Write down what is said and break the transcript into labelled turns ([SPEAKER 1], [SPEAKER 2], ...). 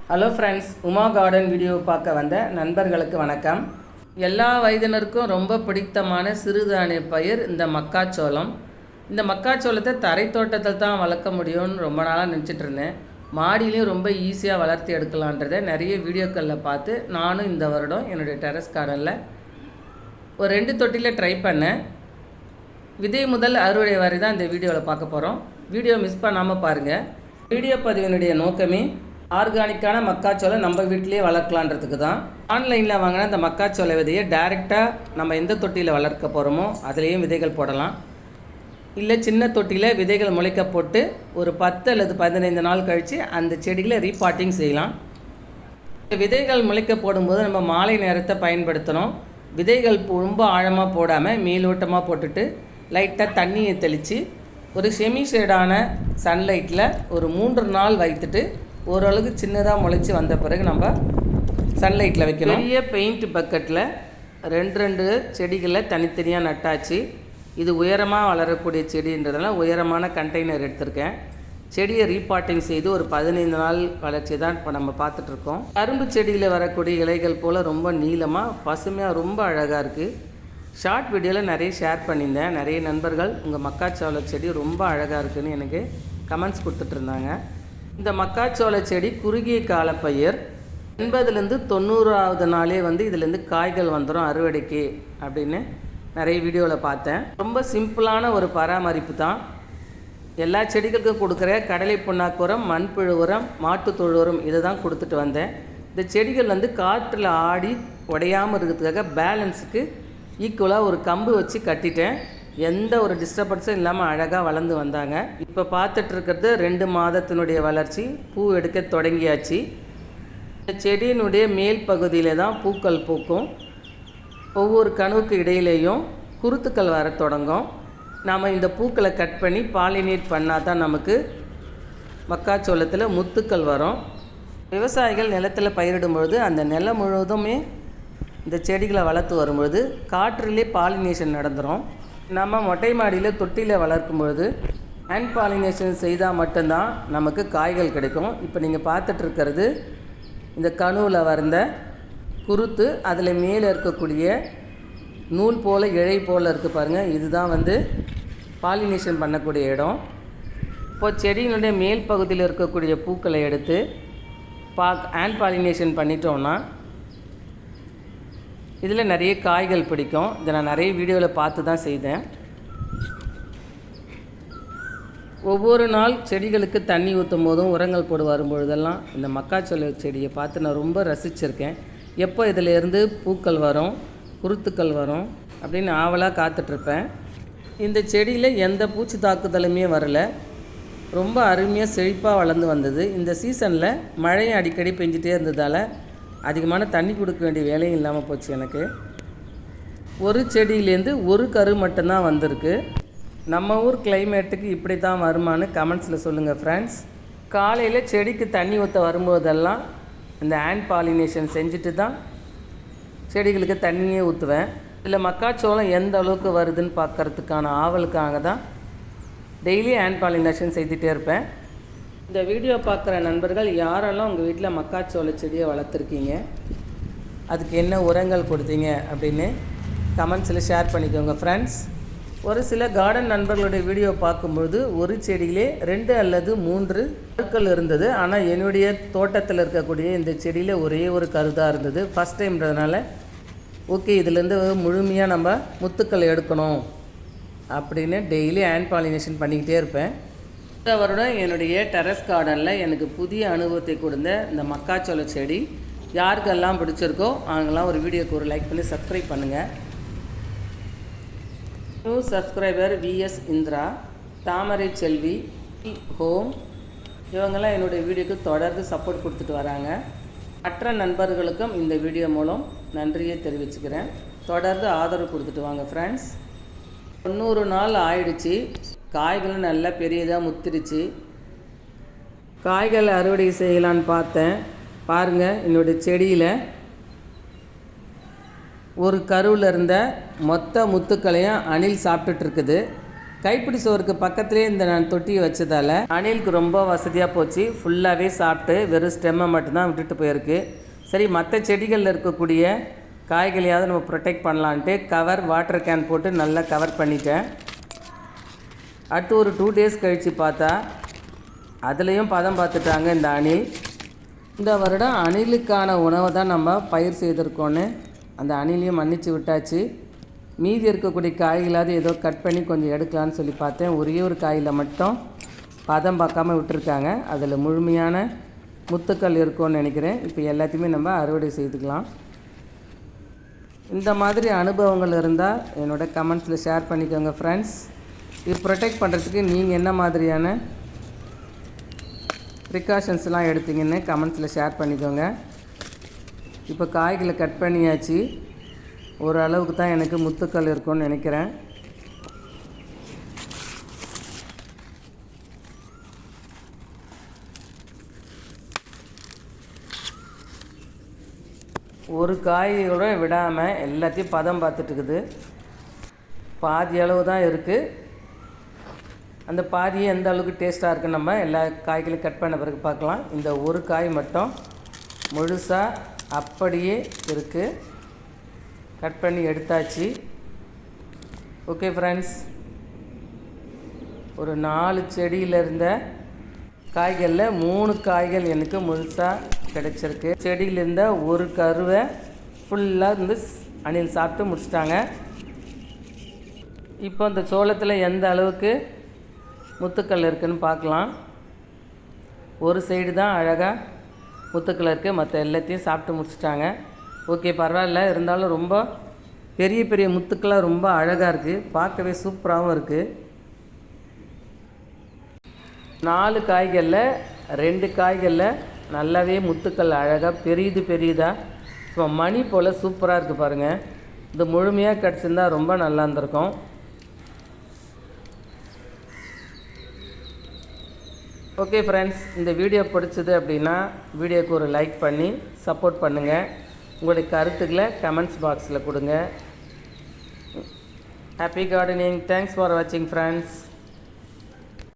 [SPEAKER 1] Hello friends, Uma garden video பார்க்க வந்த நண்பர்களுக்கு வணக்கம். எல்லா வயதினருக்கும் ரொம்ப பிடித்தமான சிறுதானிய பயிர் இந்த மக்காச்சோளம். இந்த மக்காச்சோளத்தை தரை தோட்டத்தில் தான் வளர்க்க முடியும்னு ரொம்ப நாளாக நினச்சிட்டு இருந்தேன். மாடியிலையும் ரொம்ப ஈஸியாக வளர்த்தி எடுக்கலான்றதை நிறைய வீடியோக்களில் பார்த்து நானும் இந்த வருடம் என்னுடைய டெரஸ் கார்டனில் ஒரு 2 தொட்டியில் ட்ரை பண்ணேன். விதை முதல் அறுவடை வரை தான் இந்த வீடியோவில் பார்க்க போகிறோம். வீடியோ மிஸ் பண்ணாமல் பாருங்கள். வீடியோ பதிவினுடைய நோக்கமே ஆர்கானிக்கான மக்காச்சோளம் நம்ம வீட்டிலேயே வளர்க்கலான்றதுக்கு தான். ஆன்லைனில் வாங்கினா இந்த மக்காச்சோள விதையை டைரெக்டாக நம்ம எந்த தொட்டியில் வளர்க்க போகிறோமோ அதுலேயும் விதைகள் போடலாம். இல்லை சின்ன தொட்டியில் விதைகள் முளைக்க போட்டு ஒரு 10 அல்லது 15 நாள் கழித்து அந்த செடிகளை ரீபாட்டிங் செய்யலாம். விதைகள் முளைக்க போடும்போது நம்ம மாலை நேரத்தை பயன்படுத்தணும். விதைகள் ரொம்ப ஆழமாக போடாமல் மேலோட்டமாக போட்டுட்டு லைட்டாக தண்ணியை தெளித்து ஒரு செமி ஷேடான சன்லைட்டில் ஒரு 3 நாள் வைத்துட்டு ஓரளவுக்கு சின்னதாக முளைச்சி வந்த பிறகு நம்ம சன்லைட்டில் வைக்கணும். பெரிய பெயிண்ட் பக்கெட்டில் 2 செடிகளை தனித்தனியாக நட்டாச்சு. இது உயரமாக வளரக்கூடிய செடின்றதுனால உயரமான கண்டெய்னர் எடுத்திருக்கேன். செடியை ரீபாட்டிங் செய்து ஒரு 15 நாள் வளர்ச்சி தான் இப்போ நம்ம பார்த்துட்ருக்கோம். கரும்பு செடியில் வரக்கூடிய இலைகள் போல் ரொம்ப நீளமாக பசுமையாக ரொம்ப அழகாக இருக்குது. ஷார்ட் வீடியோவில் நிறைய ஷேர் பண்ணியிருந்தேன். நிறைய நண்பர்கள் உங்கள் மக்காச்சோள செடி ரொம்ப அழகாக இருக்குதுன்னு எனக்கு கமெண்ட்ஸ் கொடுத்துட்ருந்தாங்க. இந்த மக்காச்சோள செடி குறுகிய கால பயிர். 80லேருந்து 90வது நாளே இதுலேருந்து காய்கள் வந்துடும் அறுவடைக்கு அப்படின்னு நிறைய வீடியோவில் பார்த்தேன். ரொம்ப சிம்பிளான ஒரு பராமரிப்பு தான். எல்லா செடிகளுக்கும் கொடுக்குற கடலை புண்ணாக்கு உரம், மண்புழு உரம், மாட்டுத்தொழு உரம் இதை தான் கொடுத்துட்டு வந்தேன். இந்த செடிகள் காற்றில் ஆடி உடையாமல் இருக்கிறதுக்காக பேலன்ஸுக்கு ஈக்குவலாக ஒரு கம்பு வச்சு கட்டிட்டேன். எந்த ஒரு டிஸ்டர்பன்ஸும் இல்லாமல் அழகாக வளர்ந்து வந்தாங்க. இப்போ பார்த்துட்ருக்கிறது 2 மாதத்தினுடைய வளர்ச்சி. பூ எடுக்க தொடங்கியாச்சு. இந்த செடியினுடைய மேல் பகுதியில் தான் பூக்கள் பூக்கும். ஒவ்வொரு கணுவுக்கு இடையிலேயும் குருத்துக்கள் வர தொடங்கும். நாம் இந்த பூக்களை கட் பண்ணி பாலினேட் பண்ணால் தான் நமக்கு மக்காச்சோளத்தில் முத்துக்கள் வரும். விவசாயிகள் நிலத்தில் பயிரிடும்பொழுது அந்த நிலம் முழுவதுமே இந்த செடிகளை வளர்த்து வரும்பொழுது காற்றிலே பாலினேஷன் நடந்துடும். நம்ம மொட்டை மாடியில் தொட்டியில் வளர்க்கும் பொழுது ஹேண்ட் பாலினேஷன் செய்தால் மட்டும்தான் நமக்கு காய்கள் கிடைக்கும். இப்போ நீங்கள் பார்த்துட்ருக்கிறது இந்த கணுவில் வந்த குருத்து, அதில் மேலே இருக்கக்கூடிய நூல் போல் இழை போல் இருக்குது பாருங்கள். இதுதான் பாலினேஷன் பண்ணக்கூடிய இடம். இப்போது செடியினுடைய மேல் பகுதியில் இருக்கக்கூடிய பூக்களை எடுத்து ஹேண்ட் பாலினேஷன் பண்ணிட்டோன்னா இதில் நிறைய காய்கள் பிடிக்கும். இதை நான் நிறைய வீடியோவில் பார்த்து தான் செய்தேன். ஒவ்வொரு நாள் செடிகளுக்கு தண்ணி ஊற்றும் போதும் உரங்கள் போடு வரும்பொழுதெல்லாம் இந்த மக்காச்சோள செடியை பார்த்து நான் ரொம்ப ரசிச்சிருக்கேன். எப்போ இதிலேருந்து பூக்கள் வரும், குருத்துக்கள் வரும் அப்படின்னு ஆவலாக காத்துட்ருப்பேன். இந்த செடியில் எந்த பூச்சி தாக்குதலுமே வரல. ரொம்ப அருமையாக செழிப்பாக வளர்ந்து வந்தது. இந்த சீசனில் மழையும் அடிக்கடி பெஞ்சிட்டே இருந்ததால் அதிகமான தண்ணி கொடுக்க வேண்டிய வேலையும் இல்லாமல் போச்சு. எனக்கு ஒரு செடியிலேருந்து ஒரு கரு மட்டும்தான் வந்திருக்கு. நம்ம ஊர் கிளைமேட்டுக்கு இப்படி தான் வருமானு கமெண்ட்ஸில் சொல்லுங்கள் ஃப்ரெண்ட்ஸ். காலையில் செடிக்கு தண்ணி ஊற்ற வரும்போதெல்லாம் இந்த ஹேண்ட் பாலினேஷன் செஞ்சுட்டு தான் செடிகளுக்கு தண்ணியே ஊற்றுவேன். இதில் மக்காச்சோளம் எந்த அளவுக்கு வருதுன்னு பார்க்குறதுக்கான ஆவலுக்காக தான் டெய்லி ஹேண்ட் பாலினேஷன் செய்துகிட்டே இருப்பேன். இந்த வீடியோ பார்க்குற நண்பர்கள் யாரெல்லாம் உங்கள் வீட்டில் மக்காச்சோள செடியை வளர்த்துருக்கீங்க, அதுக்கு என்ன உரங்கள் கொடுத்தீங்க அப்படின்னு கமெண்ட்ஸில் ஷேர் பண்ணிக்கோங்க ஃப்ரெண்ட்ஸ். ஒரு சில கார்டன் நண்பர்களுடைய வீடியோ பார்க்கும்பொழுது ஒரு செடியிலே 2 அல்லது 3 கருக்கள் இருந்தது. ஆனால் என்னுடைய தோட்டத்தில் இருக்கக்கூடிய இந்த செடியில் ஒரே ஒரு கருதாக இருந்தது. ஃபஸ்ட் டைம்ன்றதுனால ஓகே இதிலேருந்து முழுமையாக நம்ம முத்துக்கள் எடுக்கணும் அப்படின்னு டெய்லி ஹேண்ட் பாலினேஷன் பண்ணிக்கிட்டே இருப்பேன். இந்த வருடம் என்னுடைய டெரஸ் கார்டனில் எனக்கு புதிய அனுபவத்தை கொடுத்த இந்த மக்காச்சோள செடி யாருக்கெல்லாம் பிடிச்சிருக்கோ அவங்கெல்லாம் ஒரு வீடியோக்கு ஒரு லைக் பண்ணி சப்ஸ்கிரைப் பண்ணுங்கள். நியூ சப்ஸ்கிரைபர் VS இந்திரா, தாமரை செல்வி, ஹோம் இவங்கெல்லாம் என்னுடைய வீடியோக்கு தொடர்ந்து சப்போர்ட் கொடுத்துட்டு வராங்க. மற்ற நண்பர்களுக்கும் இந்த வீடியோ மூலம் நன்றியை தெரிவிச்சுக்கிறேன். தொடர்ந்து ஆதரவு கொடுத்துட்டு வாங்க ஃப்ரெண்ட்ஸ். 90 நாள் ஆயிடுச்சு. காய்களும் நல்லா பெரியதாக முத்திருச்சு. காய்கள் அறுவடை செய்யலான்னு பார்த்தேன். பாருங்கள், என்னுடைய செடியில் ஒரு கருவில் இருந்த மொத்த முத்துக்களையும் அணில் சாப்பிட்டுட்ருக்குது. கைப்பிடி சோறுக்கு பக்கத்துலேயே இந்த நான் தொட்டியை வச்சதால் அணிலுக்கு ரொம்ப வசதியாக போச்சு. ஃபுல்லாகவே சாப்பிட்டு வெறும் ஸ்டெம்மை மட்டும்தான் விட்டுட்டு போயிருக்கு. சரி, மற்ற செடிகளில் இருக்கக்கூடிய காய்களையாவது நம்ம ப்ரொடெக்ட் பண்ணலான்ட்டு கவர் வாட்டர் கேன் போட்டு நல்லா கவர் பண்ணிட்டேன். அடுத்து ஒரு 2 days கழித்து பார்த்தா அதுலேயும் பதம் பார்த்துட்டாங்க இந்த அணில். இந்த வருடம் அணிலுக்கான உணவை தான் நம்ம பயிர் செய்திருக்கோன்னு அந்த அணிலையும் மன்னிச்சு விட்டாச்சு. மீதி இருக்கக்கூடிய காய்களாவது ஏதோ கட் பண்ணி கொஞ்சம் எடுக்கலான்னு சொல்லி பார்த்தேன். ஒரே ஒரு காயில் மட்டும் பதம் பார்க்காம விட்டுருக்காங்க. அதில் முழுமையான முத்துக்கள் இருக்கும்னு நினைக்கிறேன். இப்போ எல்லாத்தையுமே நம்ம அறுவடை செய்துக்கலாம். இந்த மாதிரி அனுபவங்கள் இருந்தால் என்னோடய கமெண்ட்ஸில் ஷேர் பண்ணிக்கோங்க ஃப்ரெண்ட்ஸ். இது ப்ரொடெக்ட் பண்ணுறதுக்கு நீங்கள் என்ன மாதிரியான ப்ரிகாஷன்ஸ்லாம் எடுத்தீங்கன்னு கமெண்ட்ஸில் ஷேர் பண்ணிக்கோங்க. இப்போ காய்களை கட் பண்ணியாச்சு. ஓரளவுக்கு தான் எனக்கு முத்துக்கள் இருக்கும்னு நினைக்கிறேன். ஒரு காயோட விடாமல் எல்லாத்தையும் பதம் பார்த்துட்டுருக்குது. பாதி அளவு தான் இருக்குது. அந்த பாதியே எந்த அளவுக்கு டேஸ்ட்டாக இருக்குன்னு நம்ம எல்லா காய்களையும் கட் பண்ண பிறகு பார்க்கலாம். இந்த ஒரு காய் மட்டும் முழுசாக அப்படியே இருக்குது. கட் பண்ணி எடுத்தாச்சு. ஓகே ஃப்ரெண்ட்ஸ், ஒரு 4 செடியில் இருந்த காய்களில் 3 காய்கள் எனக்கு முழுசாக கிடச்சிருக்கு. செடியில் இருந்த ஒரு கருவை ஃபுல்லாக வந்து அணில் சாப்பிட்டு முடிச்சிட்டாங்க. இப்போ இந்த சோளத்தில் எந்த அளவுக்கு முத்துக்கள் இருக்குதுன்னு பார்க்கலாம். ஒரு சைடு தான் அழகாக முத்துக்கள் இருக்குது, மற்ற எல்லாத்தையும் சாப்பிட்டு முடிச்சிட்டாங்க. ஓகே, பரவாயில்ல. இருந்தாலும் ரொம்ப பெரிய பெரிய முத்துக்களாக ரொம்ப அழகாக இருக்குது. பார்க்கவே சூப்பராகவும் இருக்குது. 4 காய்களில் 2 காய்களில் நல்லாவே முத்துக்கள் அழகாக பெரியதாக ஸோ மணி போல் சூப்பராக இருக்குது பாருங்கள். இது முழுமையாக கிடச்சிருந்தா ரொம்ப நல்லா இருந்திருக்கும். ஓகே ஃப்ரெண்ட்ஸ், இந்த வீடியோ பிடிச்சது அப்படின்னா வீடியோக்கு ஒரு லைக் பண்ணி சப்போர்ட் பண்ணுங்கள். உங்களுடைய கருத்துக்களை கமெண்ட்ஸ் பாக்ஸில் கொடுங்க. Happy gardening. தேங்க்ஸ் ஃபார் வாட்சிங் ஃப்ரெண்ட்ஸ்.